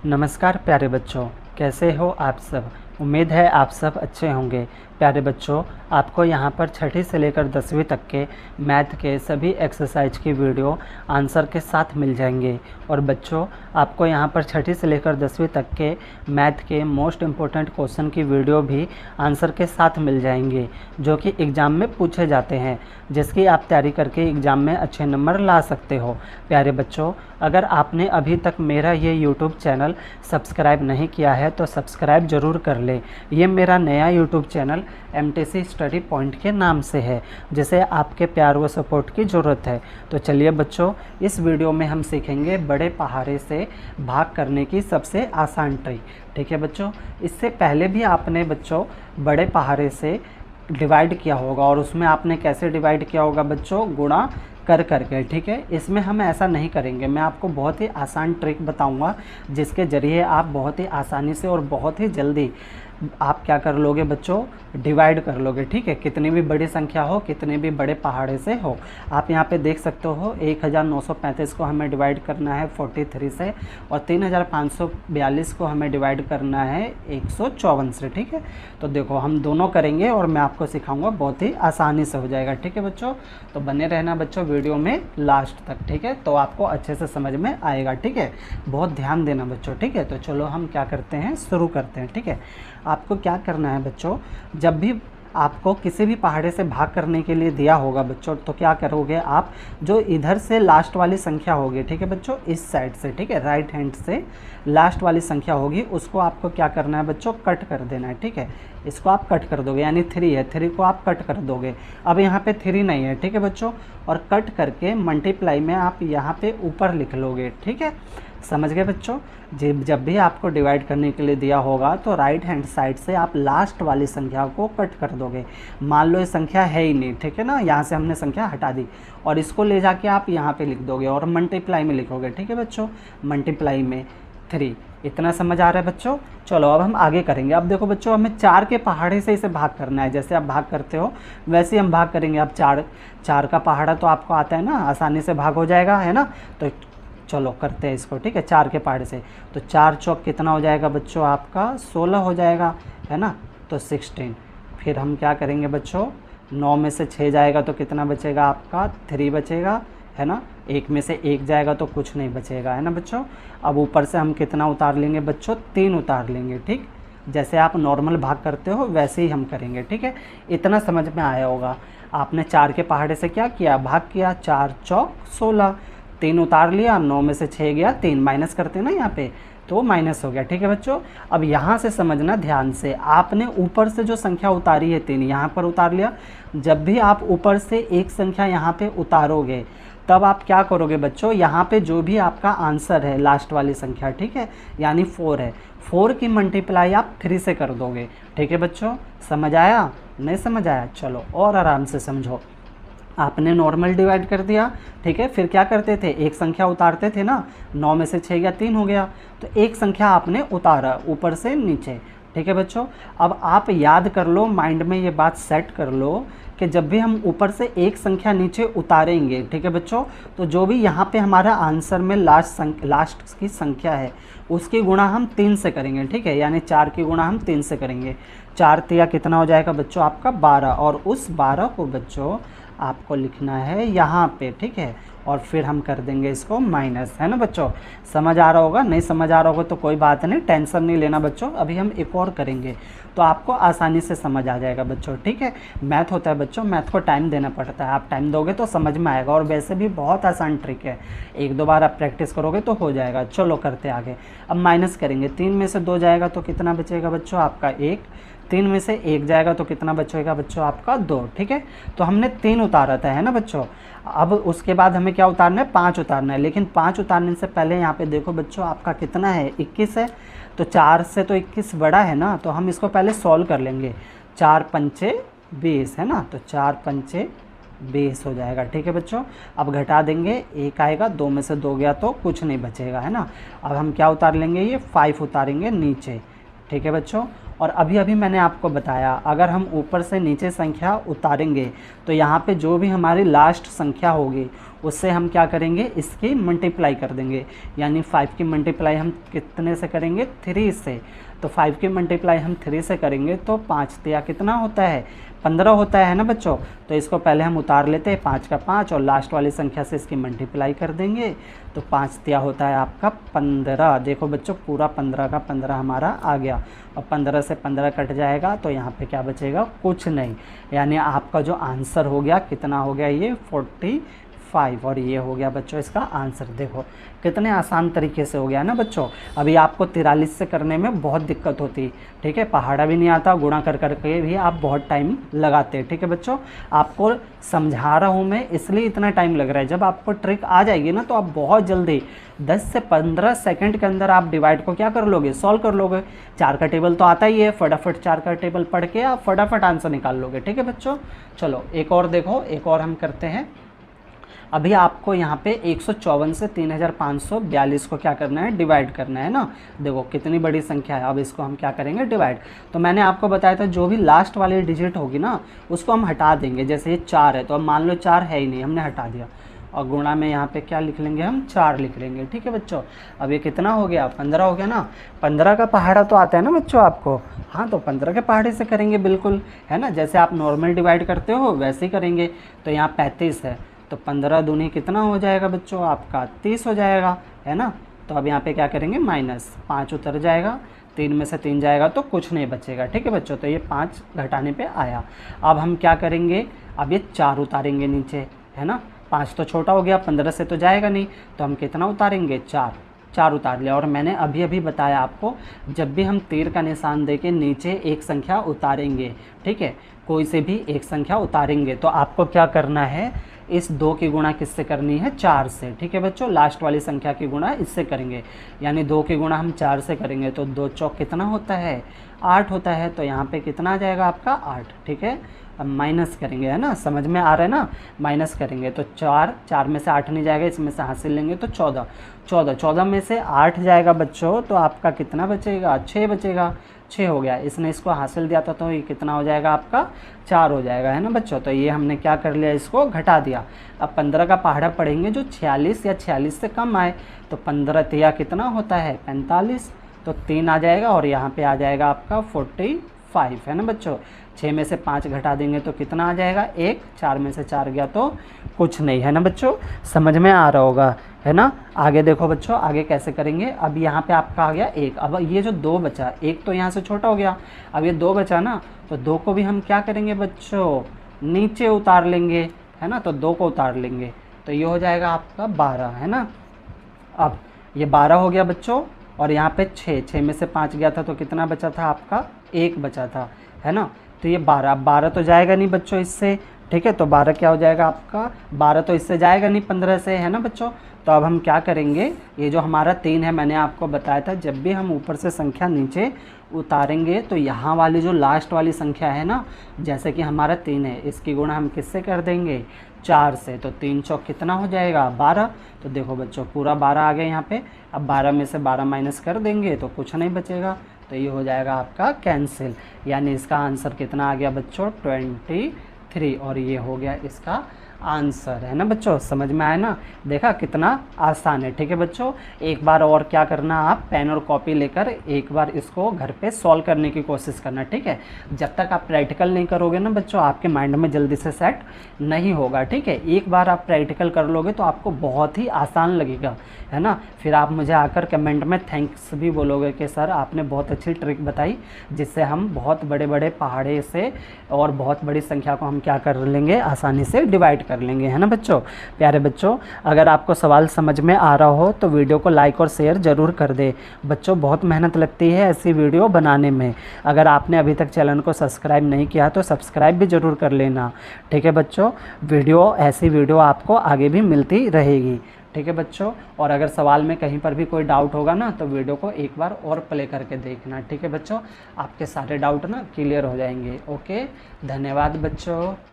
नमस्कार प्यारे बच्चों, कैसे हो आप सब। उम्मीद है आप सब अच्छे होंगे। प्यारे बच्चों, आपको यहाँ पर छठी से लेकर 10वीं तक के मैथ के सभी एक्सरसाइज की वीडियो आंसर के साथ मिल जाएंगे। और बच्चों, आपको यहाँ पर छठी से लेकर 10वीं तक के मैथ के मोस्ट इम्पोर्टेंट क्वेश्चन की वीडियो भी आंसर के साथ मिल जाएंगे, जो कि एग्ज़ाम में पूछे जाते हैं, जिसकी आप तैयारी करके एग्ज़ाम में अच्छे नंबर ला सकते हो। प्यारे बच्चों, अगर आपने अभी तक मेरा ये यूट्यूब चैनल सब्सक्राइब नहीं किया है तो सब्सक्राइब ज़रूर कर ले। ये मेरा नया YouTube channel MTC study point के नाम से है, जिसे आपके प्यार व सपोर्ट की ज़रूरत है। तो चलिए बच्चों, इस वीडियो में हम सीखेंगे बड़े पहाड़े से भाग करने की सबसे आसान ट्रिक। ठीक है बच्चों, इससे पहले भी आपने बच्चों बड़े पहाड़े से डिवाइड किया होगा, और उसमें आपने कैसे डिवाइड किया होगा बच्चों, गुणा कर करके। ठीक है, इसमें हम ऐसा नहीं करेंगे। मैं आपको बहुत ही आसान ट्रिक बताऊंगा, जिसके ज़रिए आप बहुत ही आसानी से और बहुत ही जल्दी आप क्या कर लोगे बच्चों, डिवाइड कर लोगे। ठीक है, कितनी भी बड़ी संख्या हो, कितने भी बड़े पहाड़े से हो। आप यहाँ पे देख सकते हो 1935 को हमें डिवाइड करना है 43 से, और 3542 को हमें डिवाइड करना है 154 से। ठीक है, तो देखो हम दोनों करेंगे और मैं आपको सिखाऊंगा, बहुत ही आसानी से हो जाएगा। ठीक है बच्चों, तो बने रहना बच्चों वीडियो में लास्ट तक। ठीक है, तो आपको अच्छे से समझ में आएगा। ठीक है, बहुत ध्यान देना बच्चों। ठीक है, तो चलो हम क्या करते हैं, शुरू करते हैं। ठीक है, आपको क्या करना है बच्चों, जब भी आपको किसी भी पहाड़े से भाग करने के लिए दिया होगा बच्चों, तो क्या करोगे आप, जो इधर से लास्ट वाली संख्या होगी, ठीक है बच्चों, इस साइड से, ठीक है, राइट हैंड से लास्ट वाली संख्या होगी, उसको आपको क्या करना है बच्चों, कट कर देना है। ठीक है, इसको आप कट कर दोगे, यानी 3 है, 3 को आप कट कर दोगे। अब यहाँ पे 3 नहीं है, ठीक है बच्चों, और कट करके मल्टीप्लाई में आप यहाँ पे ऊपर लिख लोगे। ठीक है, समझ गए बच्चों। जब भी आपको डिवाइड करने के लिए दिया होगा तो राइट हैंड साइड से आप लास्ट वाली संख्या को कट कर दोगे। मान लो ये संख्या है ही नहीं, ठीक है ना, यहाँ से हमने संख्या हटा दी, और इसको ले जाके आप यहाँ पे लिख दोगे और मल्टीप्लाई में लिखोगे। ठीक है बच्चों, मल्टीप्लाई में 3। इतना समझ आ रहा है बच्चों। चलो अब हम आगे करेंगे। अब देखो बच्चों, हमें 4 के पहाड़े से इसे भाग करना है। जैसे आप भाग करते हो वैसे ही हम भाग करेंगे। अब 4 का पहाड़ा तो आपको आता है ना, आसानी से भाग हो जाएगा, है ना। तो चलो करते हैं इसको। ठीक है, 4 के पहाड़े से, तो 4 चौक कितना हो जाएगा बच्चों, आपका 16 हो जाएगा, है ना, तो 16। फिर हम क्या करेंगे बच्चों, 9 में से 6 जाएगा तो कितना बचेगा, आपका 3 बचेगा, है ना। 1 में से 1 जाएगा तो कुछ नहीं बचेगा, है ना बच्चों। अब ऊपर से हम कितना उतार लेंगे बच्चों, 3 उतार लेंगे। ठीक, जैसे आप नॉर्मल भाग करते हो वैसे ही हम करेंगे। ठीक है, इतना समझ में आया होगा। आपने 4 के पहाड़े से क्या किया, भाग किया, 4 चौक 16, 3 उतार लिया, 9 में से 6 गया, 3 माइनस करते हैं ना यहाँ पे, तो माइनस हो गया। ठीक है बच्चों, अब यहाँ से समझना ध्यान से, आपने ऊपर से जो संख्या उतारी है 3 यहाँ पर उतार लिया। जब भी आप ऊपर से एक संख्या यहाँ पे उतारोगे तब आप क्या करोगे बच्चों, यहाँ पे जो भी आपका आंसर है लास्ट वाली संख्या, ठीक है, यानी 4 है, 4 की मल्टीप्लाई आप 3 से कर दोगे। ठीक है बच्चों, समझ आया, नहीं समझ आया, चलो और आराम से समझो। आपने नॉर्मल डिवाइड कर दिया, ठीक है, फिर क्या करते थे, एक संख्या उतारते थे ना, 9 में से 6 गया, 3 हो गया, तो एक संख्या आपने उतारा ऊपर से नीचे। ठीक है बच्चों, अब आप याद कर लो, माइंड में ये बात सेट कर लो कि जब भी हम ऊपर से एक संख्या नीचे उतारेंगे, ठीक है बच्चों, तो जो भी यहाँ पे हमारा आंसर में लास्ट की संख्या है उसकी गुणा हम 3 से करेंगे। ठीक है, यानी 4 की गुणा हम 3 से करेंगे। 4 तिया कितना हो जाएगा बच्चों, आपका 12, और उस 12 को बच्चों आपको लिखना है यहाँ पे। ठीक है, और फिर हम कर देंगे इसको माइनस, है ना बच्चों। समझ आ रहा होगा, नहीं समझ आ रहा होगा तो कोई बात नहीं, टेंशन नहीं लेना बच्चों। अभी हम एक और करेंगे तो आपको आसानी से समझ आ जाएगा बच्चों। ठीक है, मैथ होता है बच्चों, मैथ को टाइम देना पड़ता है, आप टाइम दोगे तो समझ में आएगा, और वैसे भी बहुत आसान ट्रिक है, 1-2 बार आप प्रैक्टिस करोगे तो हो जाएगा। चलो करते आगे। अब माइनस करेंगे, 3 में से 2 जाएगा तो कितना बचेगा बच्चों, आपका 1, 3 में से 1 जाएगा तो कितना बचेगा बच्चों, आपका 2। ठीक है, तो हमने 3 उतारा था, है ना बच्चों। अब उसके बाद हमें क्या उतारना है, 5 उतारना है, लेकिन 5 उतारने से पहले यहाँ पे देखो बच्चों, आपका कितना है, 21 है, तो 4 से तो 21 बड़ा है ना, तो हम इसको पहले सॉल्व कर लेंगे। 4 पंचे 20, है ना, तो 4 पंचे 20 हो जाएगा। ठीक है बच्चों, अब घटा देंगे, 1 आएगा, 2 में से 2 गया तो कुछ नहीं बचेगा, है ना। अब हम क्या उतार लेंगे, ये 5 उतारेंगे नीचे। ठीक है बच्चों, और अभी अभी मैंने आपको बताया, अगर हम ऊपर से नीचे संख्या उतारेंगे तो यहाँ पे जो भी हमारी लास्ट संख्या होगी उससे हम क्या करेंगे, इसकी मल्टीप्लाई कर देंगे। यानी 5 की मल्टीप्लाई हम कितने से करेंगे, 3 से। तो 5 की मल्टीप्लाई हम 3 से करेंगे तो 5 तिया कितना होता है, 15 होता है ना बच्चों। तो इसको पहले हम उतार लेते हैं, 5 का 5 और लास्ट वाली संख्या से इसकी मल्टीप्लाई कर देंगे। तो 5 तिया होता है आपका 15। देखो बच्चों पूरा 15 का 15 हमारा आ गया, और 15 से 15 कट जाएगा तो यहाँ पे क्या बचेगा, कुछ नहीं। यानी आपका जो आंसर हो गया कितना हो गया, ये 45, और ये हो गया बच्चों इसका आंसर। देखो कितने आसान तरीके से हो गया ना बच्चों। अभी आपको 43 से करने में बहुत दिक्कत होती, ठीक है, पहाड़ा भी नहीं आता, गुणा कर करके भी आप बहुत टाइम लगाते, ठीक है बच्चों। आपको समझा रहा हूँ मैं इसलिए इतना टाइम लग रहा है। जब आपको ट्रिक आ जाएगी ना तो आप बहुत जल्दी 10 से 15 सेकंड के अंदर आप डिवाइड को क्या कर लोगे, सॉल्व कर लोगे। 4 का टेबल तो आता ही है, फटाफट 4 का टेबल पढ़ के आप फटाफट आंसर निकाल लोगे, ठीक है बच्चों। चलो एक और देखो, एक और हम करते हैं। अभी आपको यहाँ पे 154 से 3542 को क्या करना है, डिवाइड करना है ना। देखो कितनी बड़ी संख्या है, अब इसको हम क्या करेंगे, डिवाइड। तो मैंने आपको बताया था जो भी लास्ट वाली डिजिट होगी ना उसको हम हटा देंगे। जैसे ये 4 है तो अब मान लो 4 है ही नहीं, हमने हटा दिया, और गुणा में यहाँ पे क्या लिख लेंगे, हम 4 लिख लेंगे, ठीक है बच्चों। अब ये कितना हो गया, 15 हो गया ना। 15 का पहाड़ा तो आता है ना बच्चों आपको, हाँ तो 15 के पहाड़े से करेंगे बिल्कुल, है ना। जैसे आप नॉर्मल डिवाइड करते हो वैसे ही करेंगे। तो यहाँ 35 है तो 15 दूनी कितना हो जाएगा बच्चों आपका, 30 हो जाएगा, है ना। तो अब यहाँ पे क्या करेंगे, माइनस 5 उतर जाएगा, 3 में से 3 जाएगा तो कुछ नहीं बचेगा, ठीक है बच्चों। तो ये 5 घटाने पे आया। अब हम क्या करेंगे, अब ये 4 उतारेंगे नीचे, है ना। 5 तो छोटा हो गया, 15 से तो जाएगा नहीं, तो हम कितना उतारेंगे, 4 उतार लिया। और मैंने अभी अभी बताया आपको, जब भी हम तीर का निशान देके नीचे एक संख्या उतारेंगे, ठीक है, कोई से भी एक संख्या उतारेंगे तो आपको क्या करना है, इस 2 की गुणा किससे करनी है, 4 से, ठीक है बच्चों। लास्ट वाली संख्या की गुणा इससे करेंगे, यानी 2 की गुणा हम 4 से करेंगे तो 2 चौक कितना होता है, 8 होता है। तो यहाँ पे कितना आ जाएगा आपका, 8, ठीक है। अब माइनस करेंगे, है ना, समझ में आ रहा है ना, माइनस करेंगे तो 4 में से 8 नहीं जाएगा, इसमें से हासिल लेंगे तो 14 में से 8 जाएगा बच्चों तो आपका कितना बचेगा, 6 बचेगा, 6 हो गया। इसने इसको हासिल दिया था तो ये कितना हो जाएगा आपका, 4 हो जाएगा, है ना बच्चों। तो ये हमने क्या कर लिया, इसको घटा दिया। अब 15 का पहाड़ा पढ़ेंगे जो 46 या 46 से कम आए, तो 15 तिया कितना होता है, 45, तो 3 आ जाएगा, और यहाँ पे आ जाएगा आपका 45, है ना बच्चों। 6 में से 5 घटा देंगे तो कितना आ जाएगा, 1, 4 में से 4 गया तो कुछ नहीं, है ना बच्चों। समझ में आ रहा होगा, है ना। आगे देखो बच्चों, आगे कैसे करेंगे। अब यहाँ पे आपका आ गया 1, अब ये जो 2 बचा, 1 तो यहाँ से छोटा हो गया, अब ये 2 बचा ना, तो 2 को भी हम क्या करेंगे बच्चों, नीचे उतार लेंगे, है ना। तो 2 को उतार लेंगे तो ये हो जाएगा आपका 12, है ना। अब ये 12 हो गया बच्चों, और यहाँ पे 6 में से 5 गया था तो कितना बचा था आपका, 1 बचा था, है ना। तो ये 12 तो जाएगा नहीं बच्चों इससे, ठीक है। तो 12 क्या हो जाएगा आपका, 12 तो इससे जाएगा नहीं 15 से, है ना बच्चों। तो अब हम क्या करेंगे, ये जो हमारा 3 है, मैंने आपको बताया था जब भी हम ऊपर से संख्या नीचे उतारेंगे तो यहाँ वाली जो लास्ट वाली संख्या है ना, जैसे कि हमारा 3 है, इसकी गुणा हम किससे कर देंगे, 4 से। तो 3 चौक कितना हो जाएगा, 12। तो देखो बच्चों पूरा 12 आ गया यहाँ पे। अब 12 में से 12 माइनस कर देंगे तो कुछ नहीं बचेगा, तो ये हो जाएगा आपका कैंसिल। यानी इसका आंसर कितना आ गया बच्चों, 23, और ये हो गया इसका आंसर, है ना बच्चों। समझ में आया ना, देखा कितना आसान है, ठीक है बच्चों। एक बार और क्या करना, आप पेन और कॉपी लेकर एक बार इसको घर पे सॉल्व करने की कोशिश करना, ठीक है। जब तक आप प्रैक्टिकल नहीं करोगे ना बच्चों, आपके माइंड में जल्दी से सेट नहीं होगा, ठीक है। एक बार आप प्रैक्टिकल कर लोगे तो आपको बहुत ही आसान लगेगा, है ना। फिर आप मुझे आकर कमेंट में थैंक्स भी बोलोगे कि सर आपने बहुत अच्छी ट्रिक बताई, जिससे हम बहुत बड़े बड़े पहाड़े से और बहुत बड़ी संख्या को हम क्या कर लेंगे, आसानी से डिवाइड कर लेंगे, है ना बच्चों। प्यारे बच्चों, अगर आपको सवाल समझ में आ रहा हो तो वीडियो को लाइक और शेयर ज़रूर कर दे बच्चों। बहुत मेहनत लगती है ऐसी वीडियो बनाने में। अगर आपने अभी तक चैनल को सब्सक्राइब नहीं किया तो सब्सक्राइब भी ज़रूर कर लेना, ठीक है बच्चों। ऐसी वीडियो आपको आगे भी मिलती रहेगी, ठीक है बच्चों। और अगर सवाल में कहीं पर भी कोई डाउट होगा ना तो वीडियो को एक बार और प्ले करके देखना, ठीक है बच्चों। आपके सारे डाउट ना क्लियर हो जाएंगे। ओके, धन्यवाद बच्चों।